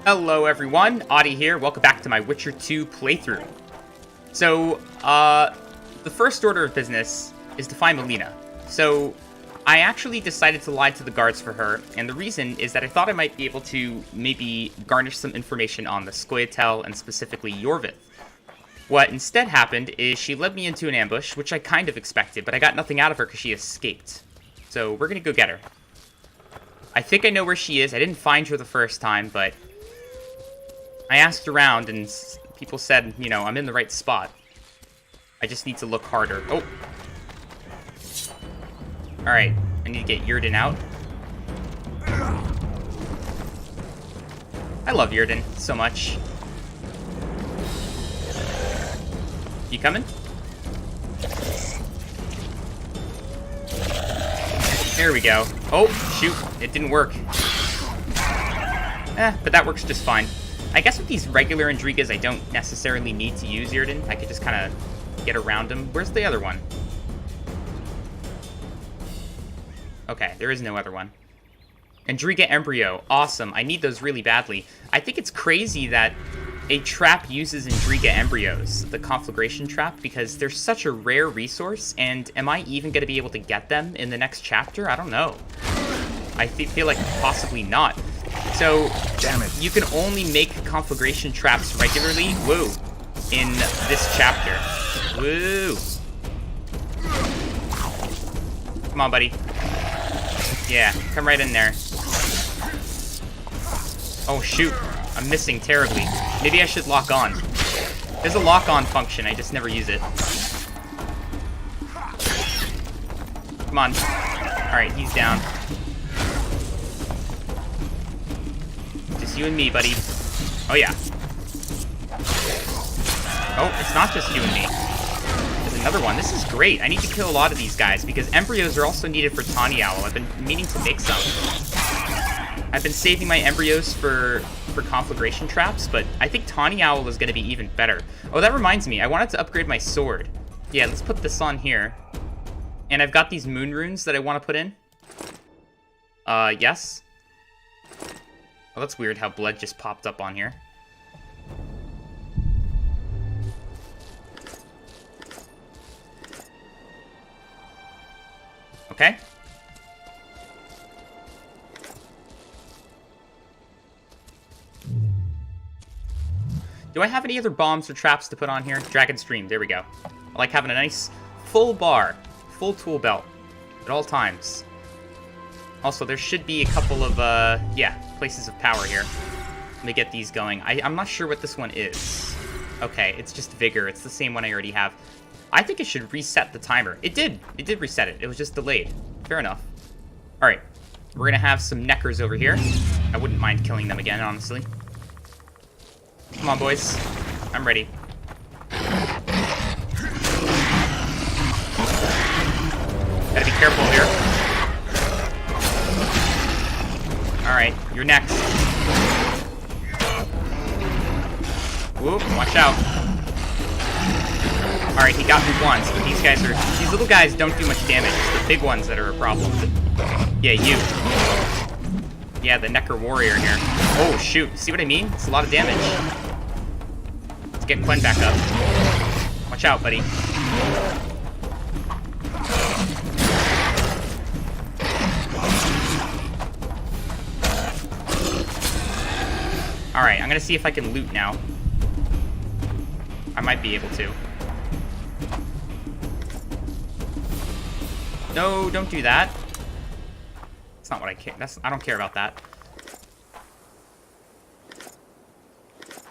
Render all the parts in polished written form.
Hello everyone, a.w.t.y here, welcome back to my Witcher 2 playthrough. So, the first order of business is to find Melina. So, I actually decided to lie to the guards for her, and the reason is that I thought I might be able to maybe garnish some information on the Scoia'tael and specifically Iorveth. What instead happened is she led me into an ambush, which I kind of expected, but I got nothing out of her because she escaped. So, we're gonna go get her. I think I know where she is. I didn't find her the first time, but I asked around, and people said, you know, I'm in the right spot. I just need to look harder. Oh! Alright, I need to get Yrden out. I love Yrden so much. You coming? There we go. Oh, shoot. It didn't work. But that works just fine. I guess with these regular Endrigas, I don't necessarily need to use Yrden. I could just kind of get around him. Where's the other one? Okay, there is no other one. Endriga Embryo. Awesome. I need those really badly. I think it's crazy that a trap uses Endriga Embryos, the conflagration trap, because they're such a rare resource, and am I even going to be able to get them in the next chapter? I don't know. I feel like possibly not. So, damn it, you can only make conflagration traps regularly, woo, in this chapter. Woo. Come on, buddy. Yeah, come right in there. Oh, shoot. I'm missing terribly. Maybe I should lock on. There's a lock-on function, I just never use it. Come on. Alright, he's down. Just you and me, buddy. Oh, yeah. Oh, it's not just you and me. There's another one. This is great. I need to kill a lot of these guys, because embryos are also needed for Tawny Owl. I've been meaning to make some. I've been saving my embryos for conflagration traps, but I think Tawny Owl is going to be even better. Oh, that reminds me. I wanted to upgrade my sword. Yeah, let's put this on here. And I've got these moon runes that I want to put in. Yes. Oh, that's weird how blood just popped up on here. Okay. Do I have any other bombs or traps to put on here? Dragon Stream, there we go. I like having a nice full bar, full tool belt at all times. Also, there should be a couple of, yeah, places of power here. Let me get these going. I'm not sure what this one is. Okay, it's just Vigor. It's the same one I already have. I think it should reset the timer. It did. It did reset it. It was just delayed. Fair enough. All right. We're going to have some Neckers over here. I wouldn't mind killing them again, honestly. Come on, boys. I'm ready. Gotta be careful here. Alright, you're next. Whoop, watch out. Alright, he got me once, but these little guys don't do much damage. It's the big ones that are a problem. Yeah, you. Yeah, the Necker Warrior here. Oh, shoot. See what I mean? It's a lot of damage. Let's get Quen back up. Watch out, buddy. Alright, I'm gonna see if I can loot now. I might be able to. No, don't do that. That's not what I care. I don't care about that.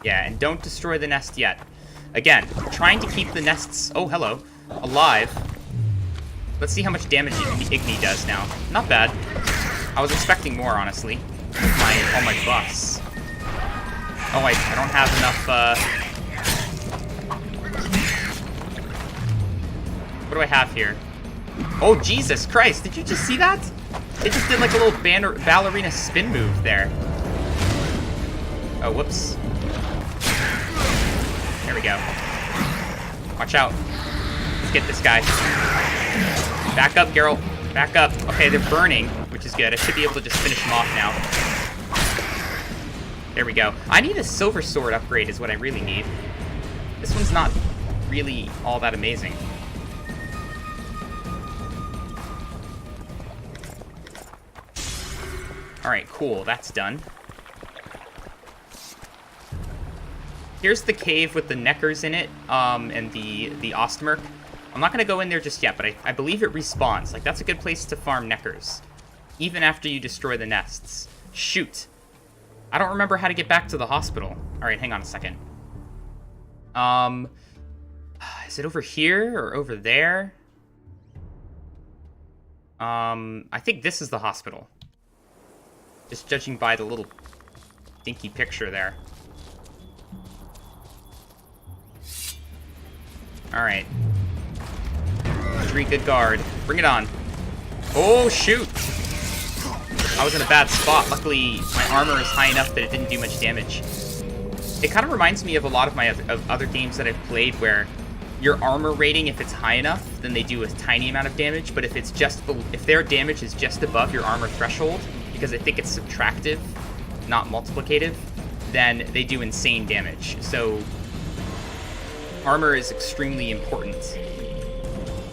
Yeah, and don't destroy the nest yet. Again, trying to keep the nests, oh, hello, alive. Let's see how much damage Igni does now. Not bad. I was expecting more, honestly. All my buffs. Oh, I don't have enough, what do I have here? Oh, Jesus Christ, did you just see that? It just did like a little ballerina spin move there. Oh, whoops. There we go. Watch out. Let's get this guy. Back up, Geralt. Back up. Okay, they're burning, which is good. I should be able to just finish them off now. There we go. I need a silver sword upgrade is what I really need. This one's not really all that amazing. Alright, cool. That's done. Here's the cave with the Neckers in it, and the Ostmerk. I'm not going to go in there just yet, but I believe it respawns. Like, that's a good place to farm Neckers. Even after you destroy the nests. Shoot. I don't remember how to get back to the hospital. Alright, hang on a second. Is it over here or over there? I think this is the hospital. Just judging by the little dinky picture there. Alright. Good guard. Bring it on. Oh, shoot! I was in a bad spot. Luckily, my armor is high enough that it didn't do much damage. It kind of reminds me of a lot of my other games that I've played where your armor rating, if it's high enough, then they do a tiny amount of damage, but if it's if their damage is just above your armor threshold, because I think it's subtractive, not multiplicative, then they do insane damage. So armor is extremely important,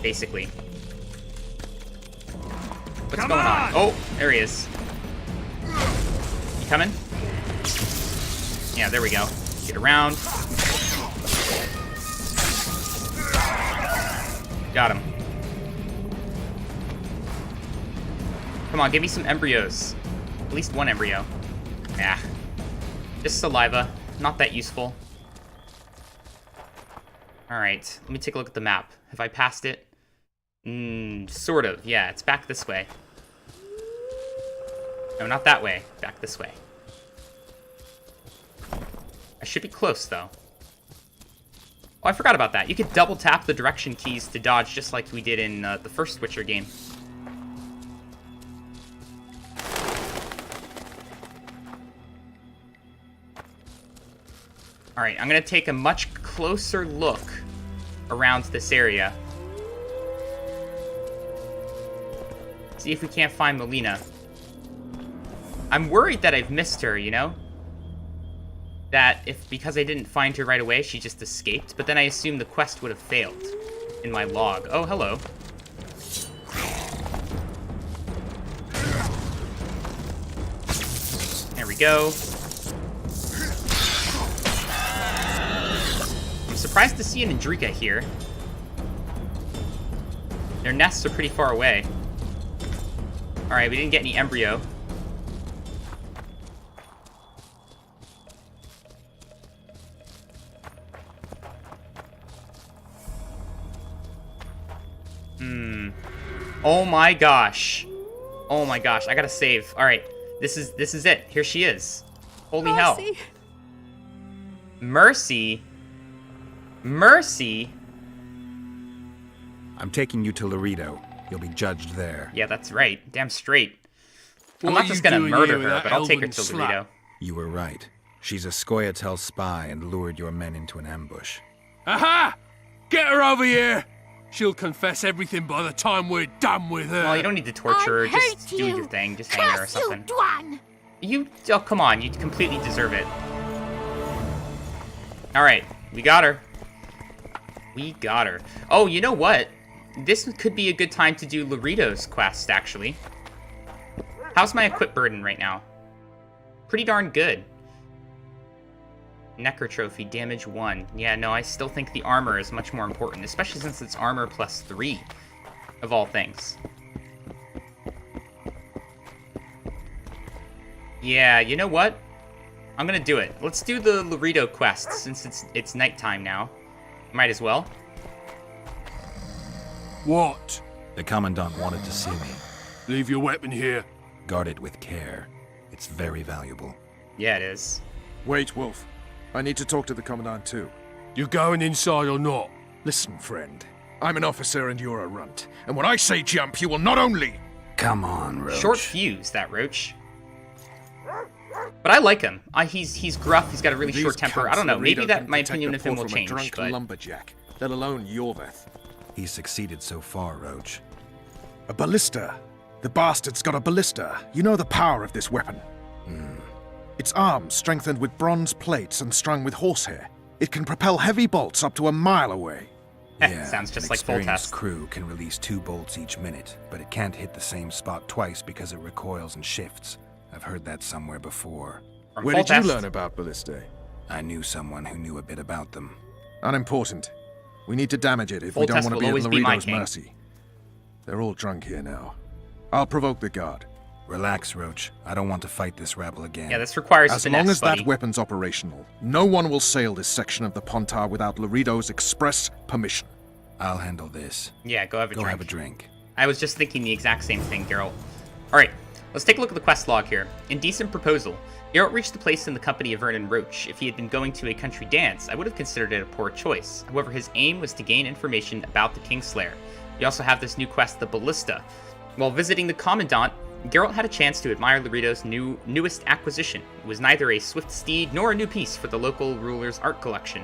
basically. What's going on? Oh, there he is. You coming? Yeah, there we go. Get around. Got him. Come on, give me some embryos. At least one embryo. Yeah. Just saliva. Not that useful. Alright, let me take a look at the map. Have I passed it? Sort of. Yeah, it's back this way. No, not that way. Back this way. I should be close, though. Oh, I forgot about that. You could double tap the direction keys to dodge just like we did in the first Witcher game. Alright, I'm going to take a much closer look around this area. See if we can't find Melina. I'm worried that I've missed her, you know? That because I didn't find her right away, she just escaped. But then I assume the quest would have failed in my log. Oh, hello. There we go. I'm surprised to see an Indrika here. Their nests are pretty far away. Alright, we didn't get any embryo. Oh my gosh. Oh my gosh, I gotta save. Alright, this is it. Here she is. Holy hell. Mercy? Mercy? I'm taking you to Loredo. You'll be judged there. Yeah, that's right. Damn straight. I'm not just gonna murder her, but I'll take her to Loredo. You were right. She's a Scoia'tael spy and lured your men into an ambush. Aha! Get her over here! She'll confess everything by the time we're done with her. Well, you don't need to torture her. Just do your thing. Just hang her or something. Oh, come on. You completely deserve it. Alright, we got her. We got her. Oh, you know what? This could be a good time to do Loredo's quest, actually. How's my equip burden right now? Pretty darn good. Necker trophy, damage 1. Yeah, no, I still think the armor is much more important, especially since it's armor plus 3, of all things. Yeah, you know what? I'm gonna do it. Let's do the Loredo quest, since it's nighttime now. Might as well. What? The commandant wanted to see me. Leave your weapon here. Guard it with care. It's very valuable. Yeah, it is. Wait, Wolf. I need to talk to the commandant too. You going inside or not? Listen, friend. I'm an officer and you're a runt. And when I say jump, you will not only... Come on, Roche. Short fuse, that Roach. But I like him. He's gruff. He's got a really short temper. I don't know. Maybe that my opinion of him will change. Drunk but lumberjack, let alone Yorveth. He's succeeded so far, Roche. A ballista. The bastard's got a ballista. You know the power of this weapon. Its arms strengthened with bronze plates and strung with horsehair. It can propel heavy bolts up to a mile away. Sounds just an like full experienced test. crew can release 2 bolts each minute, but it can't hit the same spot twice because it recoils and shifts. I've heard that somewhere before. From Where full did you test. learn about ballistae? I knew someone who knew a bit about them. Unimportant. We need to damage it if Full we don't test want to will be at always be my Loredo's king. mercy. They're all drunk here now. I'll provoke the guard. Relax, Roche. I don't want to fight this rabble again. Yeah, this requires As finesse, long as buddy. that weapon's operational, no one will sail this section of the Pontar without Loredo's express permission. I'll handle this. Yeah, go have a Go drink. have a drink. I was just thinking the exact same thing, Geralt. Alright, let's take a look at the quest log here. Indecent proposal. Geralt reached the place in the company of Vernon Roche. If he had been going to a country dance, I would have considered it a poor choice. However, his aim was to gain information about the Kingslayer. We also have this new quest, the Ballista. While visiting the commandant, Geralt had a chance to admire Loredo's newest acquisition. It was neither a swift steed nor a new piece for the local ruler's art collection.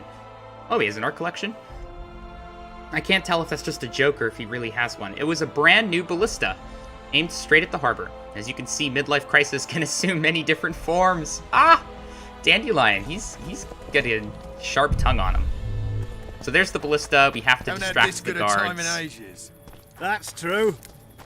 Oh, he has an art collection? I can't tell if that's just a joke or if he really has one. It was a brand new ballista, aimed straight at the harbor. As you can see, midlife crisis can assume many different forms. Ah! Dandelion, he's got a sharp tongue on him. So there's the ballista. We have to distract the guards. ages. That's true.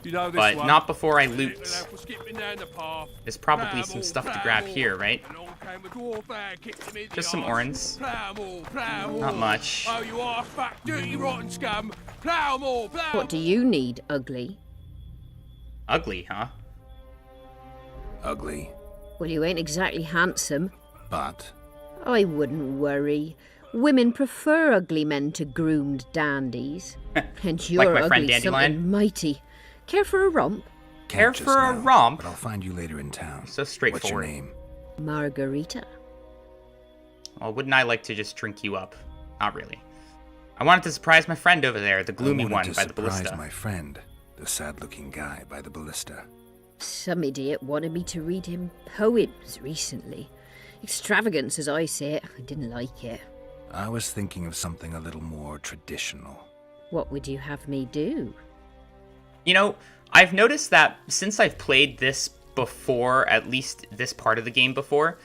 You know this But one? not before I Little loot. elf was skipping down the path. There's probably Plough some more, stuff to plough grab more. here, right? Along came a dwarf there, kicked him in the Just some arse. orns. Plough more, plough more. Not much. Oh, you are fat, dirty, rotten scum. Plough more, plough What do you need, ugly? Ugly, huh? Ugly, Well, you ain't exactly handsome. but I wouldn't worry. Women prefer ugly men to groomed dandies. And you're my friend ugly Dandelion? something mighty. Care for a romp? Care can't just for a now, romp? But I'll find you later in town. So What's straightforward. your name? Margarita. Well, wouldn't I like to just drink you up? Not really. I wanted to surprise my friend over there, the gloomy I wanted one to by the surprise ballista. my friend, the sad-looking guy by the ballista. Some idiot wanted me to read him poems recently. Extravagance, as I say it. I didn't like it. I was thinking of something a little more traditional. What would you have me do? You know, I've noticed that since I've played this before, at least this part of the game before,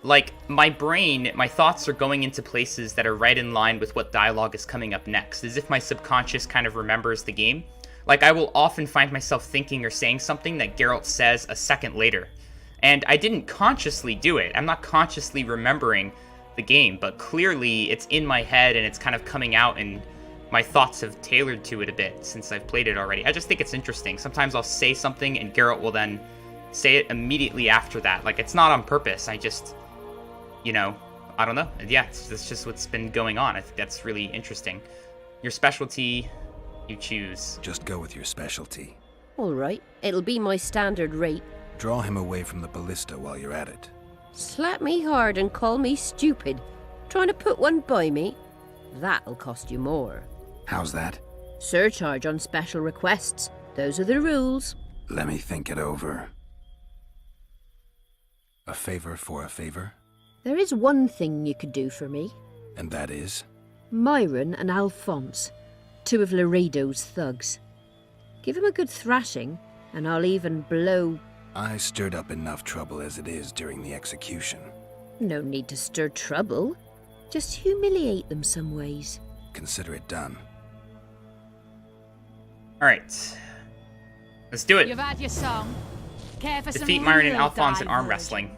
like, my brain, my thoughts are going into places that are right in line with what dialogue is coming up next, as if my subconscious kind of remembers the game. Like, I will often find myself thinking or saying something that Geralt says a second later. And I didn't consciously do it. I'm not consciously remembering the game, but clearly it's in my head and it's kind of coming out, and my thoughts have tailored to it a bit since I've played it already. I just think it's interesting. Sometimes I'll say something and Geralt will then say it immediately after that. Like, it's not on purpose. I just, you know, I don't know. Yeah, it's just what's been going on. I think that's really interesting. Your specialty, you choose. Just go with your specialty. All right, it'll be my standard rate. Draw him away from the ballista while you're at it. Slap me hard and call me stupid. Trying to put one by me? That'll cost you more. How's that? Surcharge on special requests. Those are the rules. Let me think it over. A favor for a favor? There is one thing you could do for me. And that is? Myron and Alphonse, 2 of Loredo's thugs. Give him a good thrashing, and I'll even blow... I stirred up enough trouble as it is during the execution. No need to stir trouble. Just humiliate them some ways. Consider it done. Alright. Let's do it. You've had your song. Care for Defeat some Myron and real Alphonse in arm diversion. wrestling.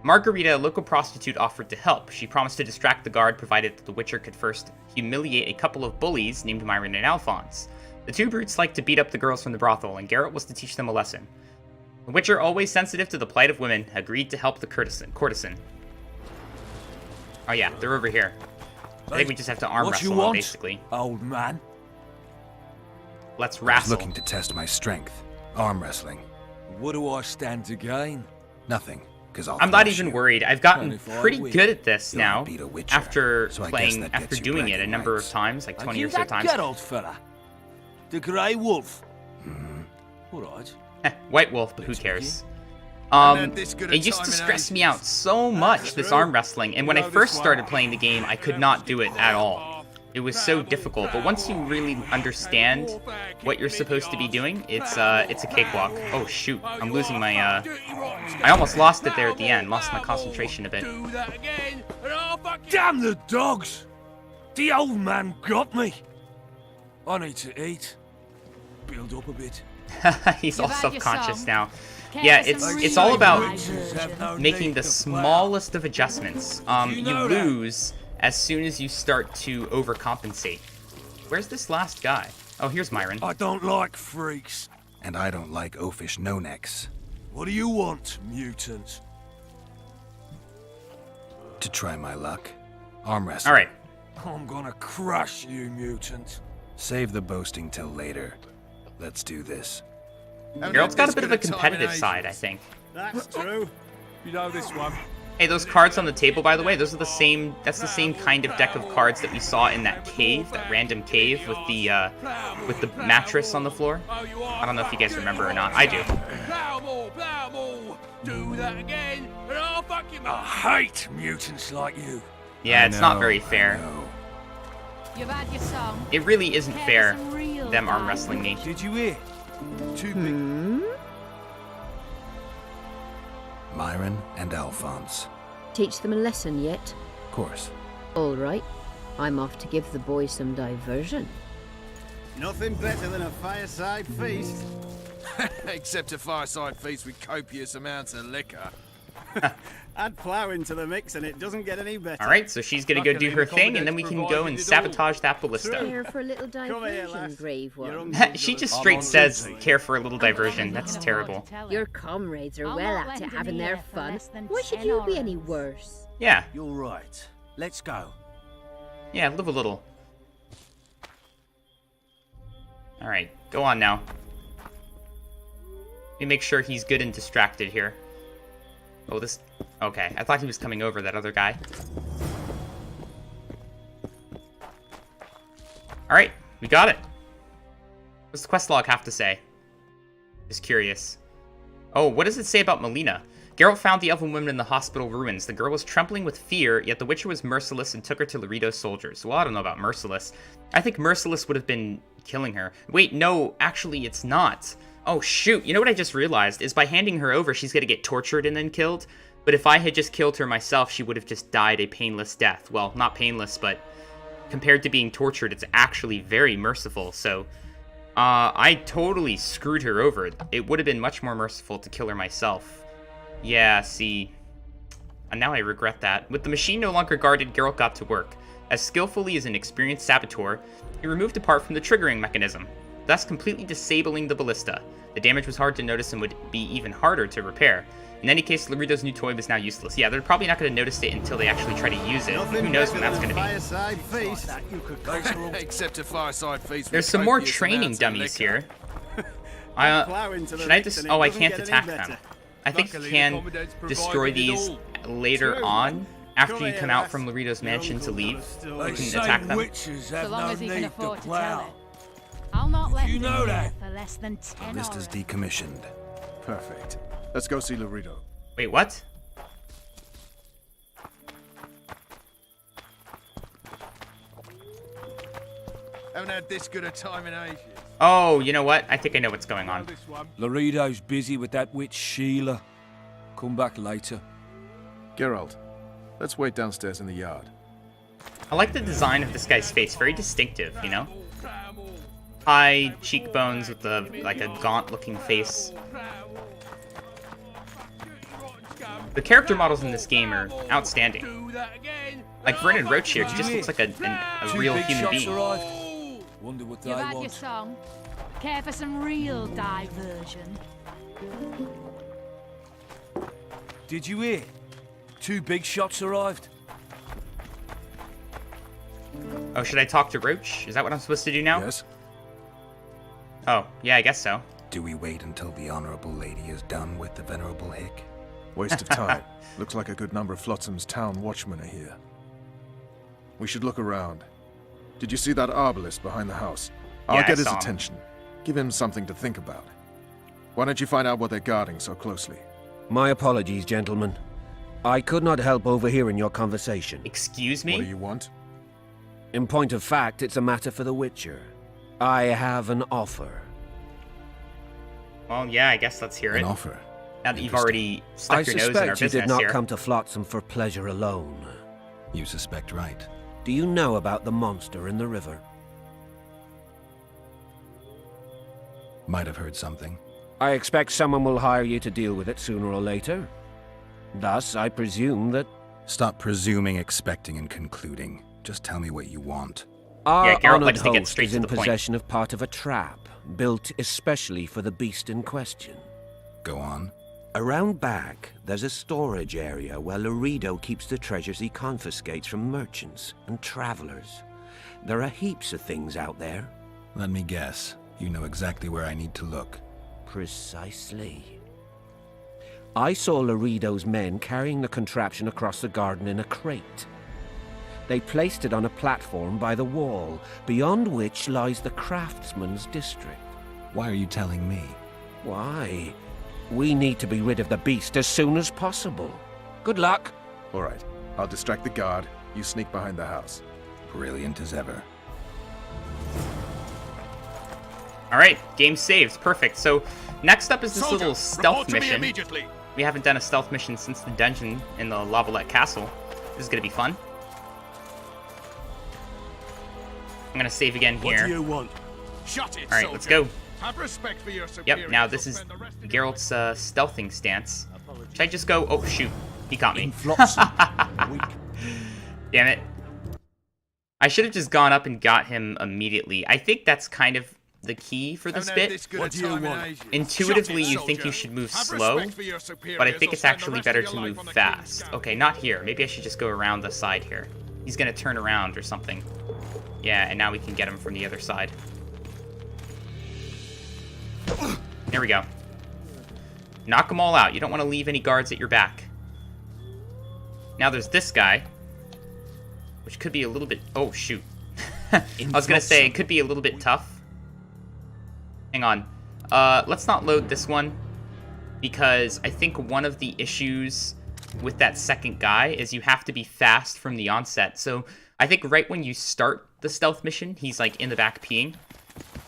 Margarita, a local prostitute, offered to help. She promised to distract the guard, provided that the Witcher could first humiliate a couple of bullies named Myron and Alphonse. The 2 brutes liked to beat up the girls from the brothel, and Geralt was to teach them a lesson. The Witcher, always sensitive to the plight of women, agreed to help the courtesan. Oh yeah, they're over here. I think we just have to arm What you wrestle them, want, basically. old man? Let's I was wrestle. looking to test my strength. Arm wrestling. What do I stand to gain? Nothing, because I'll I'm not thrash even you. worried. I've gotten 25 pretty wins. good at this You'll now. beat a Witcher, After so I guess playing, that after gets you doing it a bragging number of rights. times, like And 20 you or so that times. good old fella? The Grey Wolf. All right. White Wolf, but who Let's cares? had this good a It used time to in stress me ages. out so much, this true. arm wrestling, and when You I know first this started one. playing the game, I could not do it at all. it was so difficult. But once you really understand what you're supposed to be doing, it's a cakewalk. Oh shoot, I'm losing my I almost lost it there at the end. Lost my concentration a bit. Damn the dogs! The old man got me. I need to eat. Build up a bit. He's all You've had your self-conscious song. now. Care Yeah, for it's some all real about diversion. making the smallest of adjustments. You know that. lose as soon as you start to overcompensate. Where's this last guy? Oh, here's Myron. I don't like freaks. And I don't like oafish no-necks. What do you want, mutant? To try my luck. Arm wrestle. All right. I'm gonna crush you, mutant. Save the boasting till later. Let's do this. Geralt's got a bit of a competitive side, I think. That's true. You know this one. Hey, those cards on the table, by the way, those are the same. That's the same kind of deck of cards that we saw in that cave, that random cave with the mattress on the floor. I don't know if you guys remember or not. I do. Do that again, and I'll fuck him I hate mutants like you. Yeah, I it's not know, very I fair. know. You've had your song. It really isn't Care fair. for some real Them arm wrestling me. Did you hear? Too big. Myron and Alphonse. Teach them a lesson yet? Of course. All right. I'm off to give the boys some diversion. Nothing better than a fireside feast. Except a fireside feast with copious amounts of liquor. Add plough into the mix and it doesn't get any better. All right, so she's gonna go do her thing, and then we can go and sabotage that ballista. Care for a little here, diversion, lass. brave You're one. She just straight says, "Care for a little diversion." That's terrible. Your comrades are I'll well not at it, lend an having ear their for fun. less than Why should 10 you be any auras. worse? Yeah, You're right. Let's go. yeah, live a little. All right, go on now. Let me make sure he's good and distracted here. Oh, this... Okay, I thought he was coming over, that other guy. Alright, we got it. What's the quest log have to say? Just curious. Oh, what does it say about Melina? Geralt found the elven woman in the hospital ruins. The girl was trembling with fear, yet the Witcher was merciless and took her to Loredo's soldiers. Well, I don't know about merciless. I think merciless would have been killing her. Wait, no, actually it's not. Oh, shoot. You know what I just realized? Is by handing her over, she's going to get tortured and then killed. But if I had just killed her myself, she would have just died a painless death. Well, not painless, but compared to being tortured, it's actually very merciful. So, I totally screwed her over. It would have been much more merciful to kill her myself. Yeah, see. And now I regret that. With the machine no longer guarded, Geralt got to work. As skillfully as an experienced saboteur, he removed a part from the triggering mechanism, thus completely disabling the ballista. The damage was hard to notice and would be even harder to repair. In any case, Loredo's new toy was now useless. Yeah, they're probably not going to notice it until they actually try to use it. Nothing Who knows when better that's than going a to be. fireside feast. Except a fireside feast There's with some more copious training amounts of dummies liquor. here. Plough into the Should I mix just... and it Oh, I doesn't can't get any attack better. them. I think you Luckily, the can commandant's destroy provided it these all. later True. on, after Come you here, come out lass. from Loredo's Your mansion to uncle leave. got a story. They You can say attack them. witches So have long no as he can need to afford to tell plough. it. I'll not let You him know in that. for less than 10 Ballista's auras. decommissioned. Perfect. Let's go see Loredo. Wait, what? Haven't had this good a time in ages. Oh, you know what? I think I know what's going on. This one. Loredo's busy with that witch Sheila. Come back later. Geralt, let's wait downstairs in the yard. I like the design of this guy's face. Very distinctive, you know? High cheekbones with the like a gaunt-looking face. The character models in this game are outstanding. Do that again. Like Vernon Roche here, he just looks like a Two real big human shots being. arrived. Wonder what they You've had your want. song. Care for some real diversion. Did you hear? Two big shots arrived. Oh, should I talk to Roche? Is that what I'm supposed to do now? Yes? Oh, yeah, I guess so. Do we wait until the honorable lady is done with the venerable hick? Waste of time. Looks like a good number of Flotsam's town watchmen are here. We should look around. Did you see that arbalist behind the house? I'll Yeah, I get his saw him. attention. Give him something to think about. Why don't you find out what they're guarding so closely? My apologies, gentlemen. I could not help overhearing your conversation. Excuse What do me? you want? In point of fact, it's a matter for the Witcher. I have an offer. Well, yeah, I guess let's hear it. An offer? Now that you've already stuck your nose in our suspect you business did not here. come to Flotsam for pleasure alone. You suspect right. Do you know about the monster in the river? Might have heard something. I expect someone will hire you to deal with it sooner or later. Thus, I presume that... Stop presuming, expecting, and concluding. Just tell me what you want. Our Geralt honored likes to get host straight is to in the point. possession of part of a trap, built especially for the beast in question. Go on. Around back, there's a storage area where Loredo keeps the treasures he confiscates from merchants and travelers. There are heaps of things out there. Let me guess. You know exactly where I need to look. Precisely. I saw Loredo's men carrying the contraption across the garden in a crate. They placed it on a platform by the wall, beyond which lies the craftsman's district. Why are you telling me? Why? We need to be rid of the beast as soon as possible. Good luck. All right. I'll distract the guard. You sneak behind the house. Brilliant as ever. Alright, game saved. Perfect. So, next up is this Soldier, little stealth report to me mission. immediately. We haven't done a stealth mission since the dungeon in the Lavalette Castle. This is going to be fun. I'm going to save again here. What do you want? Shut it, Alright, let's go. Have respect for your superiors. Yep, now this or is spend the rest of your Geralt's stealthing stance. Should I just go? Oh, shoot. He caught me. Damn it. I should have just gone up and got him immediately. I think that's kind of the key for this Haven't had bit. this good What a do you time in want? ages. Intuitively, Shut it, you think soldier. you should move Have slow, respect for your superiors but I think or it's spend the actually rest better of to your life move on the fast. king's Okay, not here. Maybe I should just go around the side here. He's gonna turn around or something. Yeah, and now we can get him from the other side. There we go. Knock them all out. You don't want to leave any guards at your back. Now there's this guy, which could be a little bit... Oh, shoot. I was going to say, it could be a little bit tough. Hang on. Let's not load this one, because I think one of the issues with that second guy is you have to be fast from the onset. So I think right when you start the stealth mission, he's like in the back peeing.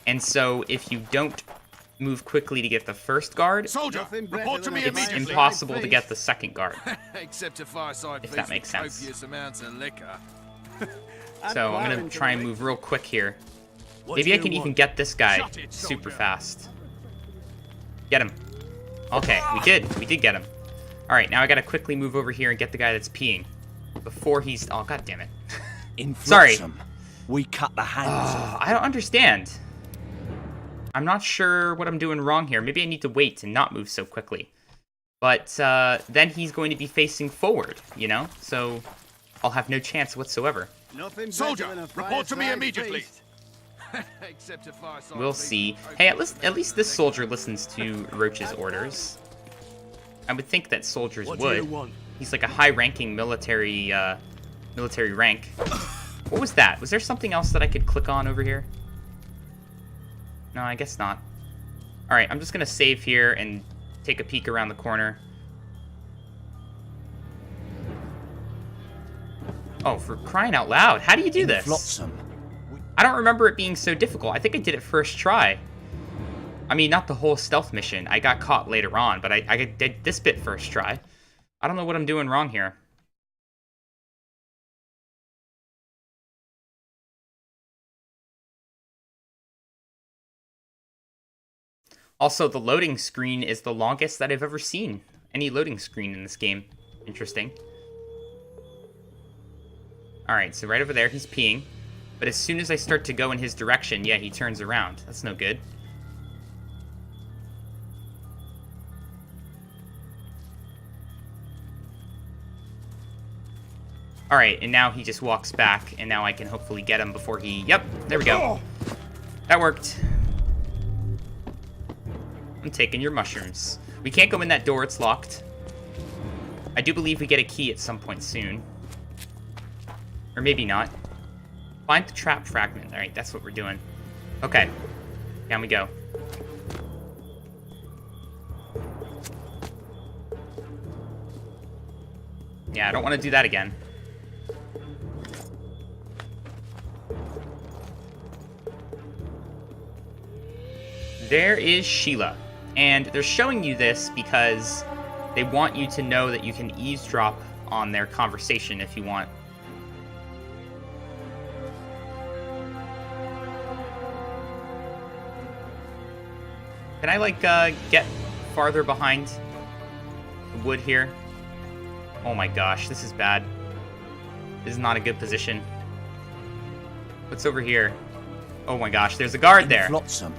And so if you don't move quickly to get the first guard, Soldier, Nothing better report to than me a it's immediately. impossible to get the second guard. Except a fireside If feast that makes with sense. copious amounts of liquor. So I'm going to try and move real quick here. What Maybe do I you can even want? get this guy Shut it, super soldier. fast. Get him. Okay, we did. We did get him. Alright, now I gotta quickly move over here and get the guy that's peeing. Before he's... Oh, god damn it. In Sorry. Flotsam, we cut the hands off. I don't understand. I'm not sure what I'm doing wrong here. Maybe I need to wait and not move so quickly. But then he's going to be facing forward, you know? So I'll have no chance whatsoever. Nothing Soldier, better than a report to me fireside immediately. feast. Except a fireside We'll feast see. with Hey, copious at least this amounts of soldier listens to Roche's orders. I would think that soldiers What do you would. want? He's like a high-ranking military rank. What was that? Was there something else that I could click on over here? No, I guess not. Alright, I'm just gonna save here and take a peek around the corner. Oh, for crying out loud, how do you do In this? Flotsam, I don't remember it being so difficult. I think I did it first try. I mean, not the whole stealth mission. I got caught later on, but I did this bit first try. I don't know what I'm doing wrong here. Also, the loading screen is the longest that I've ever seen. Any loading screen in this game. Interesting. Alright, so right over there, he's peeing. But as soon as I start to go in his direction, yeah, he turns around. That's no good. Alright, and now he just walks back, and now I can hopefully get him before he... Yep, there we go. That worked. I'm taking your mushrooms. We can't go in that door, it's locked. I do believe we get a key at some point soon. Or maybe not. Find the trap fragment. Alright, that's what we're doing. Okay. Down we go. Yeah, I don't want to do that again. There is Sheila. And they're showing you this because they want you to know that you can eavesdrop on their conversation if you want. Can I, like, get farther behind the wood here? Oh my gosh, this is bad. This is not a good position. What's over here? Oh my gosh, there's a guard there. Flotsam.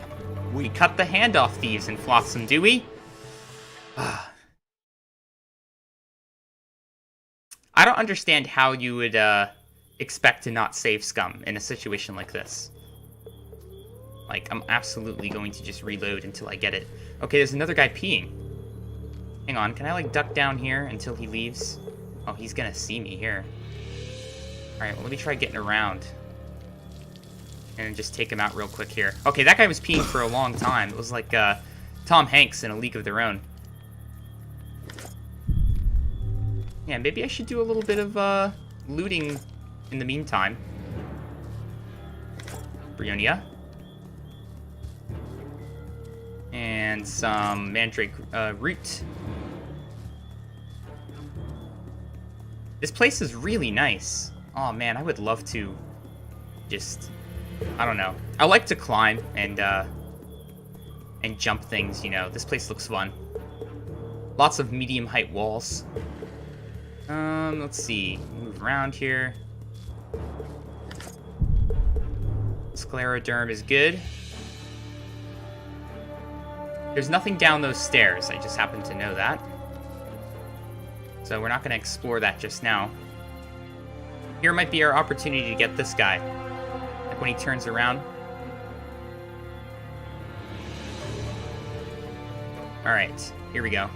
We cut the handoff thieves in Flotsam, do we? I don't understand how you would expect to not save scum in a situation like this. Like, I'm absolutely going to just reload until I get it. Okay, there's another guy peeing. Hang on, can I, like, duck down here until he leaves? Oh, he's gonna see me here. Alright, well, let me try getting around. And just take him out real quick here. Okay, that guy was peeing for a long time. It was like Tom Hanks in A League of Their Own. Yeah, maybe I should do a little bit of looting in the meantime. Brionia. And some mandrake root. This place is really nice. Oh man, I would love to just, I don't know. I like to climb and jump things, you know. This place looks fun. Lots of medium height walls. Let's see. Move around here. Scleroderm is good. There's nothing down those stairs. I just happen to know that. So we're not going to explore that just now. Here might be our opportunity to get this guy. Like when he turns around. Alright, here we go.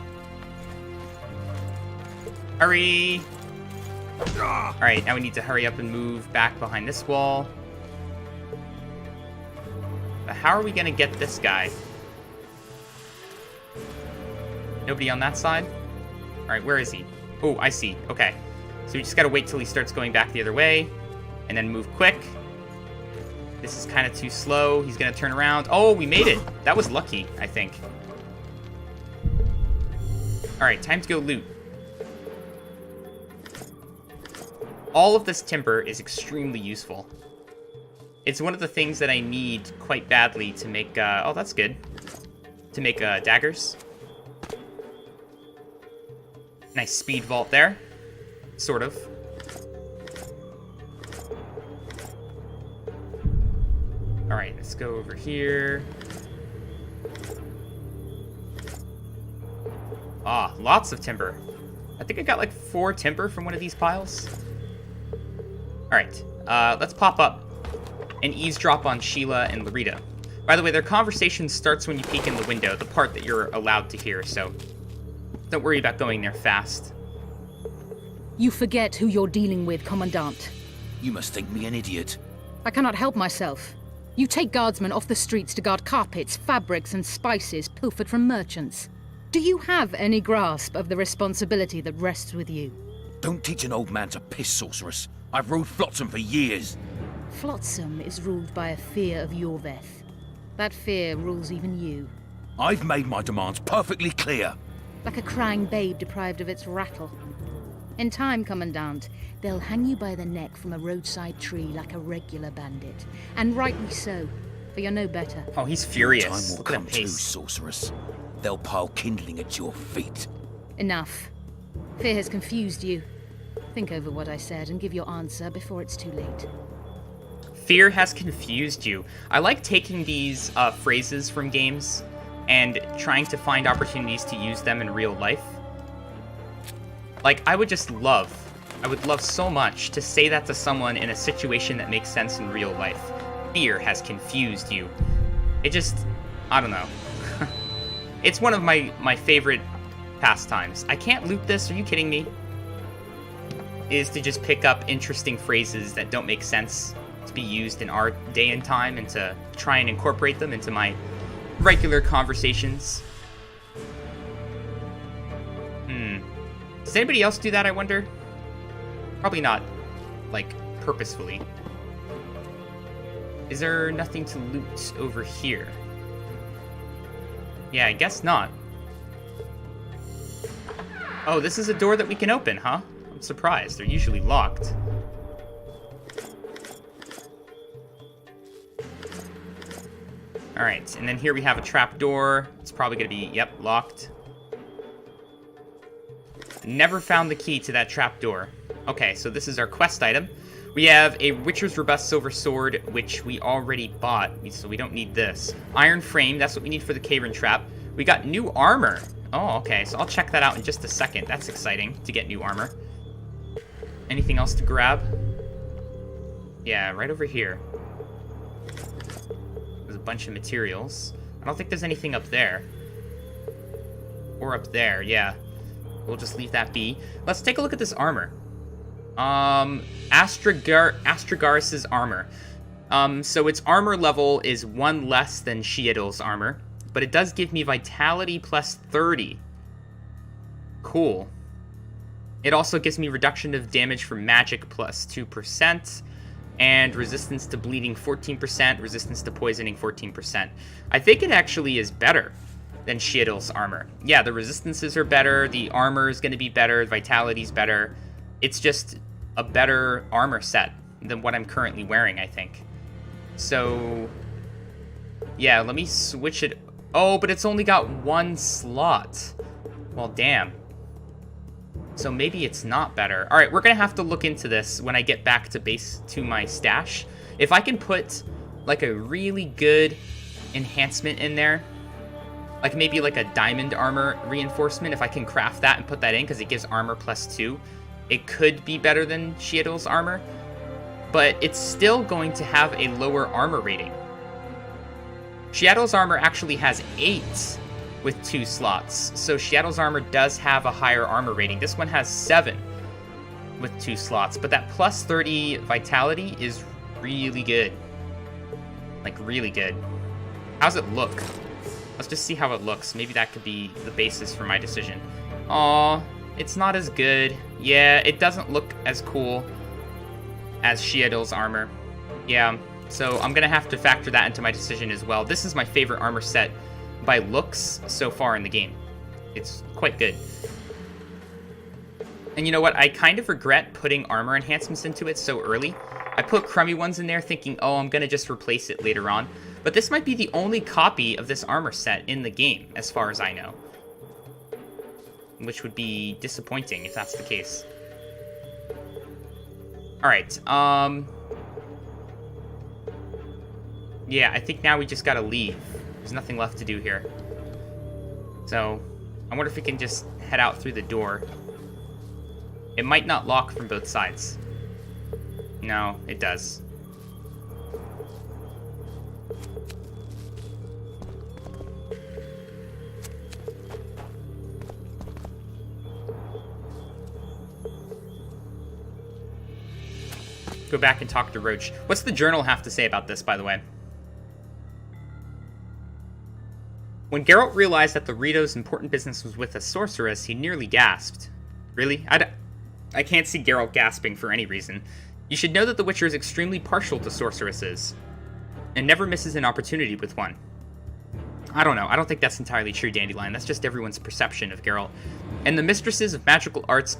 Hurry! Alright, now we need to hurry up and move back behind this wall. But how are we going to get this guy? Nobody on that side? Alright, where is he? Oh, I see. Okay. So we just gotta wait till he starts going back the other way. And then move quick. This is kind of too slow. He's gonna turn around. Oh, we made it! That was lucky, I think. Alright, time to go loot. All of this timber is extremely useful. It's one of the things that I need quite badly to make, oh, that's good. To make, daggers. Nice speed vault there. Sort of. Alright, let's go over here. Ah, lots of timber. I think I got like 4 timber from one of these piles. Alright, let's pop up and eavesdrop on Sheila and Loredo. By the way, their conversation starts when you peek in the window, the part that you're allowed to hear, so don't worry about going there fast. You forget who you're dealing with, Commandant. You must think me an idiot. I cannot help myself. You take guardsmen off the streets to guard carpets, fabrics, and spices pilfered from merchants. Do you have any grasp of the responsibility that rests with you? Don't teach an old man to piss, sorceress. I've ruled Flotsam for years. Flotsam is ruled by a fear of Yorveth. That fear rules even you. I've made my demands perfectly clear. Like a crying babe deprived of its rattle. In time, Commandant, they'll hang you by the neck from a roadside tree like a regular bandit. And rightly so, for you're no better. Oh, he's furious. Time will come too, sorceress. They'll pile kindling at your feet. Enough. Fear has confused you. Think over what I said and give your answer before it's too late. Fear has confused you. I like taking these phrases from games and trying to find opportunities to use them in real life. Like, I would love so much to say that to someone in a situation that makes sense in real life. Fear has confused you. It just, I don't know. It's one of my favorite pastimes. I can't loot this, are you kidding me? Is to just pick up interesting phrases that don't make sense to be used in our day and time and to try and incorporate them into my regular conversations. Does anybody else do that, I wonder? Probably not, like, purposefully. Is there nothing to loot over here? Yeah, I guess not. Oh, this is a door that we can open, huh? I'm surprised. They're usually locked. Alright, and then here we have a trap door. It's probably going to be, yep, locked. Never found the key to that trap door. Okay, so this is our quest item. We have a Witcher's Robust Silver Sword, which we already bought, so we don't need this. Iron Frame, that's what we need for the Cavern Trap. We got new armor. Oh, okay, so I'll check that out in just a second. That's exciting, to get new armor. Anything else to grab? Yeah, right over here. There's a bunch of materials. I don't think there's anything up there. Or up there, yeah. We'll just leave that be. Let's take a look at this armor. Astragarus' armor. So its armor level is 1 less than Sheidol's armor, but it does give me vitality plus 30. Cool. It also gives me reduction of damage from magic plus 2%, and resistance to bleeding 14%, resistance to poisoning 14%. I think it actually is better than Sheidol's armor. Yeah, the resistances are better, the armor is going to be better, vitality's better. It's just a better armor set than what I'm currently wearing, I think. So, yeah, let me switch it. Oh, but it's only got 1 slot. Well, damn. So maybe it's not better. All right, we're going to have to look into this when I get back to my stash. If I can put, like, a really good enhancement in there, like maybe like a diamond armor reinforcement, if I can craft that and put that in, because it gives armor plus 2, it could be better than Sheidol's armor, but it's still going to have a lower armor rating. Sheidol's armor actually has 8 with 2 slots, so Sheidol's armor does have a higher armor rating. This one has 7 with 2 slots, but that plus 30 vitality is really good. Like, really good. How's it look? Let's just see how it looks. Maybe that could be the basis for my decision. Aw, it's not as good. Yeah, it doesn't look as cool as Sheidol's armor. Yeah, so I'm going to have to factor that into my decision as well. This is my favorite armor set by looks so far in the game. It's quite good. And you know what? I kind of regret putting armor enhancements into it so early. I put crummy ones in there thinking, oh, I'm going to just replace it later on. But this might be the only copy of this armor set in the game, as far as I know. Which would be disappointing if that's the case. Alright, yeah, I think now we just gotta leave. There's nothing left to do here. So, I wonder if we can just head out through the door. It might not lock from both sides. No, it does. Go back and talk to Roche. What's the journal have to say about this, by the way? When Geralt realized that Loredo's important business was with a sorceress, he nearly gasped. Really? I can't see Geralt gasping for any reason. You should know that the Witcher is extremely partial to sorceresses, and never misses an opportunity with one. I don't know. I don't think that's entirely true, Dandelion. That's just everyone's perception of Geralt. And the mistresses of magical arts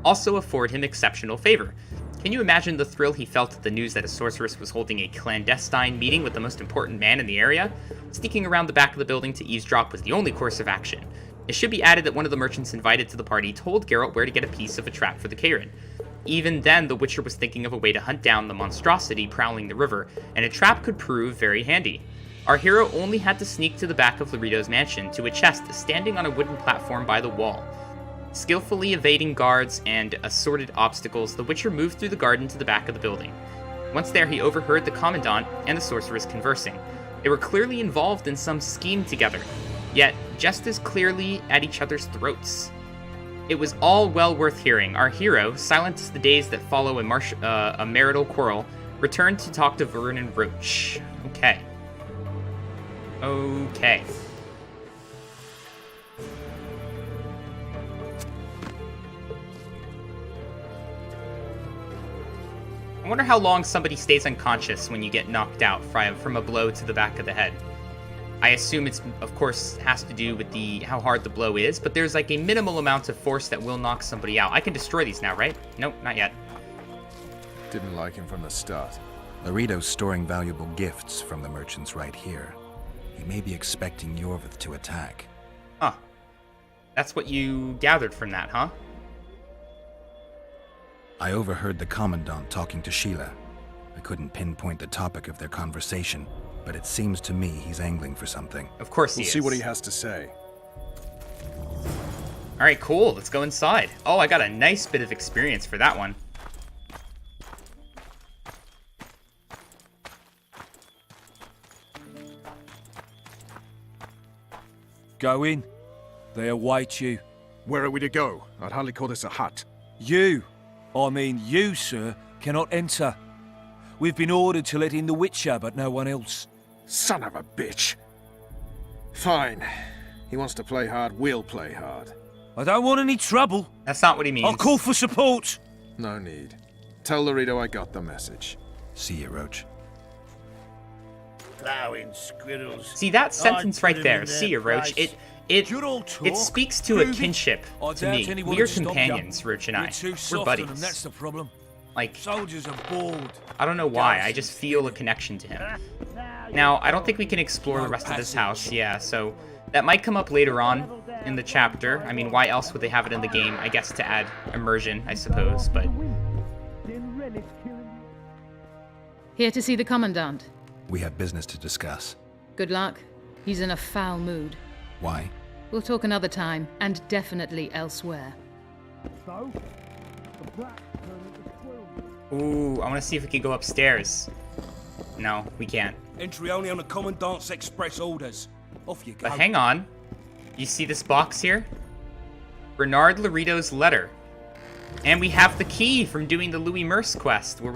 also afford him exceptional favor. Can you imagine the thrill he felt at the news that a sorceress was holding a clandestine meeting with the most important man in the area? Sneaking around the back of the building to eavesdrop was the only course of action. It should be added that one of the merchants invited to the party told Geralt where to get a piece of a trap for the Cairin. Even then, the Witcher was thinking of a way to hunt down the monstrosity prowling the river, and a trap could prove very handy. Our hero only had to sneak to the back of Loredo's mansion, to a chest standing on a wooden platform by the wall. Skillfully evading guards and assorted obstacles, the Witcher moved through the garden to the back of the building. Once there, he overheard the commandant and the sorceress conversing. They were clearly involved in some scheme together, yet just as clearly at each other's throats. It was all well worth hearing. Our hero, silent as the days that follow a marital quarrel, returned to talk to Vernon Roche. Okay. Okay. I wonder how long somebody stays unconscious when you get knocked out from a blow to the back of the head. I assume it's, of course, has to do with how hard the blow is, but there's like a minimal amount of force that will knock somebody out. I can destroy these now, right? Nope, not yet. Didn't like him from the start. Loredo's storing valuable gifts from the merchants right here. He may be expecting Yorvith to attack. Huh. That's what you gathered from that, huh? I overheard the commandant talking to Sheila. I couldn't pinpoint the topic of their conversation, but it seems to me he's angling for something. Of course he We'll is. see what he has to say. Alright, cool. Let's go inside. Oh, I got a nice bit of experience for that one. Go in. They await you. Where are we to go? I'd hardly call this a hut. You, sir, cannot enter. We've been ordered to let in the Witcher, but no one else. Son of a bitch. Fine. He wants to play hard, we'll play hard. I don't want any trouble. That's not what he means. I'll call for support. No need. Tell Loredo I got the message. See you, Roche. Plowing squirrels. See that sentence right there, see you, Roche. It speaks to a kinship to me. We are companions, Roche and I. We're buddies. That's the problem. Like, soldiers are bored. I don't know why, I just feel a connection to him. Now, I don't think we can explore the rest of this house, yeah, so that might come up later on in the chapter. I mean, why else would they have it in the game? I guess to add immersion, I suppose, but... Here to see the commandant. We have business to discuss. Good luck. He's in a foul mood. Why? We'll talk another time, and definitely elsewhere. Ooh, I want to see if we can go upstairs. No, we can't. Entry only on the commandant's express orders. Off you go. But hang on. You see this box here? Bernard Loredo's letter. And we have the key from doing the Louis Merce quest, where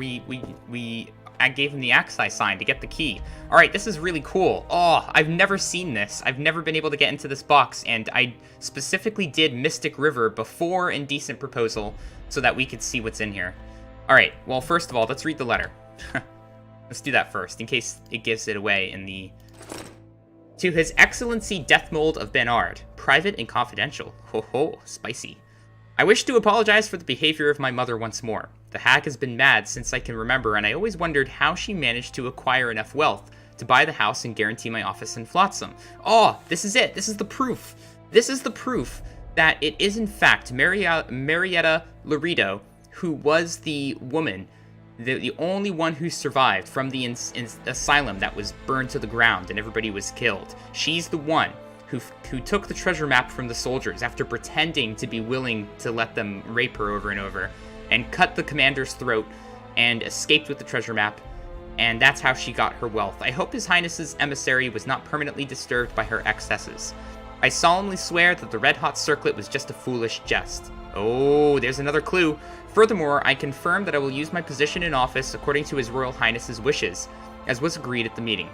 I gave him the axe I signed to get the key. Alright, this is really cool. Oh, I've never seen this. I've never been able to get into this box, and I specifically did Mystic River before Indecent Proposal so that we could see what's in here. Alright, well, first of all, let's read the letter. Let's do that first, in case it gives it away in the... To His Excellency Deathmold of Bernard, private and confidential. Ho ho, spicy. I wish to apologize for the behavior of my mother once more. The hag has been mad since I can remember, and I always wondered how she managed to acquire enough wealth to buy the house and guarantee my office in Flotsam. Oh, this is it. This is the proof. This is the proof that it is in fact Marietta Loredo who was the woman, the only one who survived from the asylum that was burned to the ground and everybody was killed. She's the one who took the treasure map from the soldiers after pretending to be willing to let them rape her over and over, and cut the commander's throat and escaped with the treasure map, and that's how she got her wealth. I hope His Highness's emissary was not permanently disturbed by her excesses. I solemnly swear that the red-hot circlet was just a foolish jest. Oh, there's another clue. Furthermore, I confirm that I will use my position in office according to His Royal Highness's wishes, as was agreed at the meeting.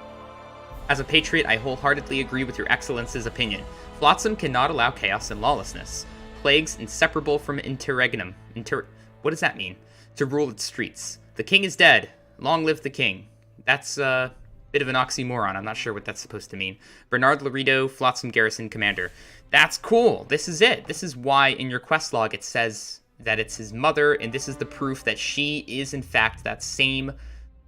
As a patriot, I wholeheartedly agree with Your Excellence's opinion. Flotsam cannot allow chaos and lawlessness. Plagues inseparable from interregnum. What does that mean? To rule its streets. The king is dead. Long live the king. That's a bit of an oxymoron. I'm not sure what that's supposed to mean. Bernard Loredo, Flotsam Garrison Commander. That's cool. This is it. This is why in your quest log it says that it's his mother, and this is the proof that she is in fact that same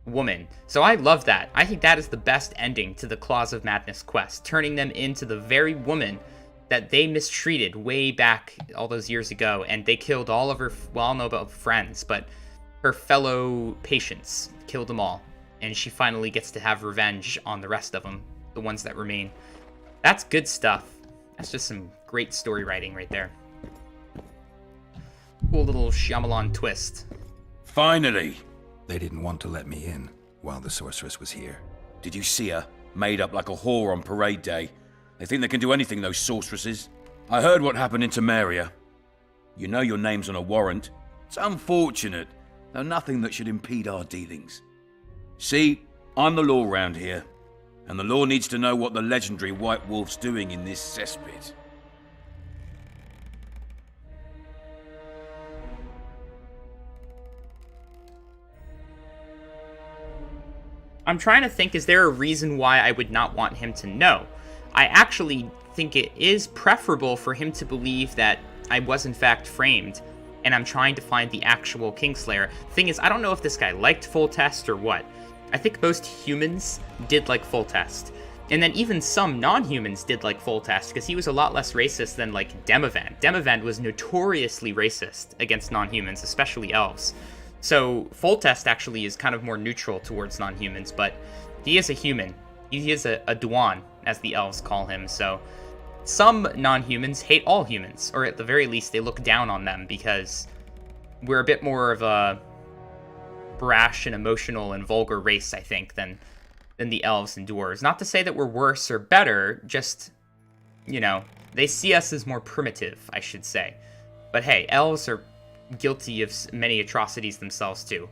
woman. So I love that. I think that is the best ending to the Claws of Madness quest, turning them into the very woman that they mistreated way back all those years ago, and they killed all of her, well, I don't know about friends, but her fellow patients, killed them all. And she finally gets to have revenge on the rest of them, the ones that remain. That's good stuff. That's just some great story writing right there. Cool little Shyamalan twist. Finally! They didn't want to let me in while the sorceress was here. Did you see her? Made up like a whore on parade day. They think they can do anything, those sorceresses. I heard what happened in Temeria. You know your name's on a warrant. It's unfortunate, though nothing that should impede our dealings. See, I'm the law round here, and the law needs to know what the legendary White Wolf's doing in this cesspit. I'm trying to think, is there a reason why I would not want him to know? I actually think it is preferable for him to believe that I was in fact framed, and I'm trying to find the actual Kingslayer. Thing is, I don't know if this guy liked Foltest or what. I think most humans did like Foltest. And then even some non-humans did like Foltest, because he was a lot less racist than, like, Demavend. Demavend was notoriously racist against non-humans, especially elves. So Foltest actually is kind of more neutral towards non-humans, but he is a human. He is a a.w.t.y, as the elves call him, so some non-humans hate all humans, or at the very least they look down on them because we're a bit more of a brash and emotional and vulgar race, I think, than the elves and dwarves. Not to say that we're worse or better, just, you know, they see us as more primitive, I should say. But hey, elves are guilty of many atrocities themselves too.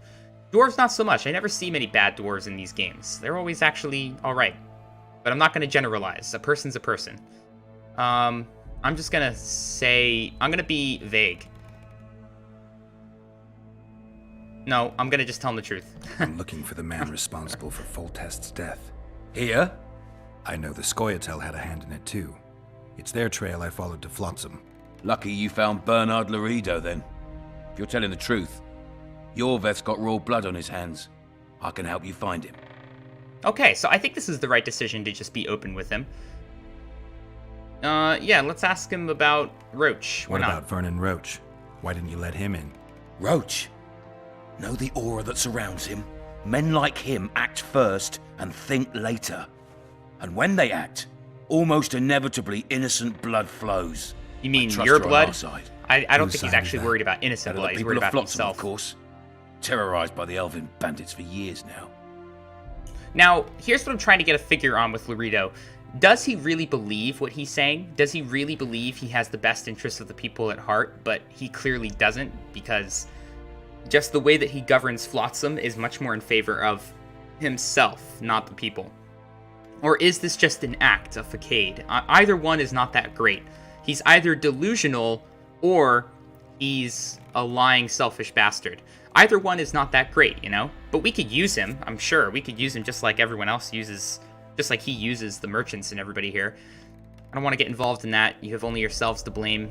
Dwarves not so much. I never see many bad dwarves in these games. They're always actually alright. But I'm not going to generalize. A person's a person. I'm just going to say, I'm going to be vague. No, I'm gonna just tell him the truth. I'm looking for the man responsible for Foltest's death. Here? I know the Scoia'tael had a hand in it too. It's their trail I followed to Flotsam. Lucky you found Bernard Loredo then. If you're telling the truth, Jorveth's got raw blood on his hands. I can help you find him. Okay, so I think this is the right decision to just be open with him. Yeah, let's ask him about Roche. What about Vernon Roche? Why didn't you let him in? Roche? Know the aura that surrounds him? Men like him act first and think later. And when they act, almost inevitably innocent blood flows. You mean your blood? I don't think he's actually that? worried about innocent blood. He's worried about Flotsam, himself. of course. Terrorized by the elven bandits for years now. Now, here's what I'm trying to get a figure on with Loredo. Does he really believe what he's saying? Does he really believe he has the best interests of the people at heart, but he clearly doesn't, because just the way that he governs Flotsam is much more in favor of himself, not the people? Or is this just an act, a facade? Either one is not that great. He's either delusional or he's a lying, selfish bastard. Either one is not that great, you know? But we could use him, I'm sure. We could use him just like everyone else uses, just like he uses the merchants and everybody here. I don't want to get involved in that. You have only yourselves to blame.